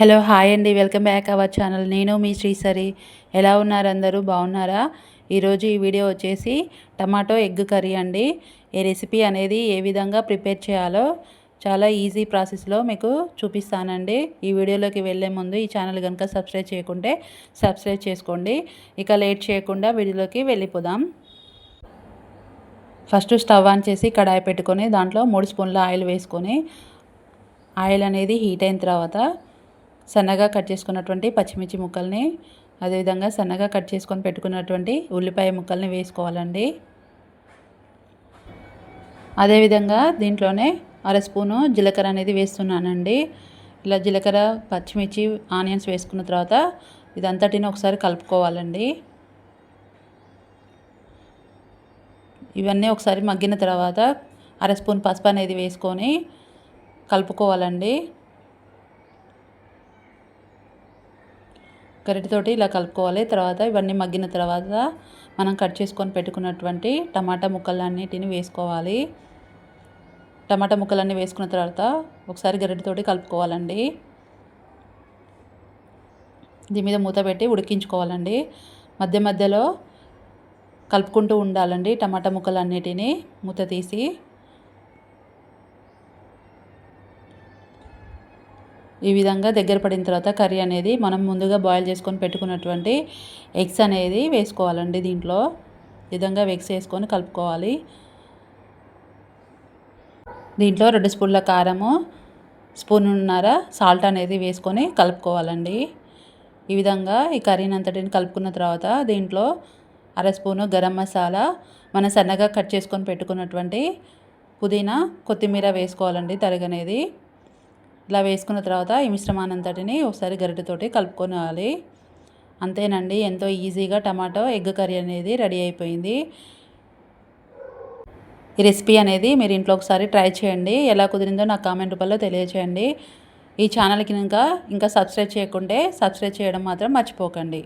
Hello hi అండి, welcome back our channel. నేను మీ శ్రీసరి. ఎలా ఉన్నారు అందరూ? బాగున్నారా? ఈరోజు ఈ వీడియో వచ్చేసి టమాటో ఎగ్ కర్రీ అండి. ఈ రెసిపీ అనేది ఏ విధంగా ప్రిపేర్ చేయాలో చాలా ఈజీ ప్రాసెస్లో మీకు చూపిస్తానండి. ఈ వీడియోలోకి వెళ్ళే ముందు ఈ ఛానల్ కనుక సబ్స్క్రైబ్ చేయకుంటే సబ్స్క్రైబ్ చేసుకోండి. ఇక లేట్ చేయకుండా వీడియోలోకి వెళ్ళిపోదాం. ఫస్ట్ స్టవ్ ఆన్ చేసి కడాయి పెట్టుకొని దాంట్లో 3 స్పూన్ల ఆయిల్ వేసుకొని ఆయిల్ అనేది హీట్ అయిన తర్వాత సన్నగా కట్ చేసుకున్నటువంటి పచ్చిమిర్చి ముక్కల్ని, అదేవిధంగా సన్నగా కట్ చేసుకొని పెట్టుకున్నటువంటి ఉల్లిపాయ ముక్కల్ని వేసుకోవాలండి. అదేవిధంగా దీంట్లోనే అర స్పూను జీలకర్ర అనేది వేస్తున్నానండి. ఇలా జీలకర్ర, పచ్చిమిర్చి, ఆనియన్స్ వేసుకున్న తర్వాత ఇదంతటిని ఒకసారి కలుపుకోవాలండి. ఇవన్నీ ఒకసారి మగ్గిన తర్వాత అర స్పూన్ పసుపు అనేది వేసుకొని కలుపుకోవాలండి. గరిటెతోటి ఇలా కలుపుకోవాలి. తర్వాత ఇవన్నీ మగ్గిన తర్వాత మనం కట్ చేసుకొని పెట్టుకున్నటువంటి టమాటా ముక్కలన్నిటిని వేసుకోవాలి. టమాటా ముక్కలన్నీ వేసుకున్న తర్వాత ఒకసారి గరిటెతోటి కలుపుకోవాలండి. దీని మీద మూత పెట్టి ఉడికించుకోవాలండి. మధ్య మధ్యలో కలుపుకుంటూ ఉండాలండి టమాటా ముక్కలన్నిటిని మూత తీసి. ఈ విధంగా దగ్గర పడిన తర్వాత కర్రీ అనేది మనం ముందుగా బాయిల్ చేసుకొని పెట్టుకున్నటువంటి ఎగ్స్ అనేది వేసుకోవాలండి. దీంట్లో విధంగా ఎగ్స్ వేసుకొని కలుపుకోవాలి. దీంట్లో 2 స్పూన్ల కారము, స్పూన్నర సాల్ట్ అనేది వేసుకొని కలుపుకోవాలండి. ఈ విధంగా ఈ కర్రీని అంతటిని కలుపుకున్న తర్వాత దీంట్లో అర స్పూను గరం మసాలా, మనం సన్నగా కట్ చేసుకొని పెట్టుకున్నటువంటి పుదీనా, కొత్తిమీర వేసుకోవాలండి తరిగనేది. ఇలా వేసుకున్న తర్వాత ఈ మిశ్రమాన్నంతటిని ఒకసారి గరిటెతోటి కలుపుకోవాలి. అంతేనండి, ఎంతో ఈజీగా టమాటో ఎగ్ కర్రీ అనేది రెడీ అయిపోయింది. ఈ రెసిపీ అనేది మీరు ఇంట్లో ఒకసారి ట్రై చేయండి. ఎలా కుదిరిందో నాకు కామెంట్ రూపంలో తెలియచేయండి. ఈ ఛానల్కి ఇంకా సబ్స్క్రైబ్ చేయకుంటే సబ్స్క్రైబ్ చేయడం మాత్రం మర్చిపోకండి.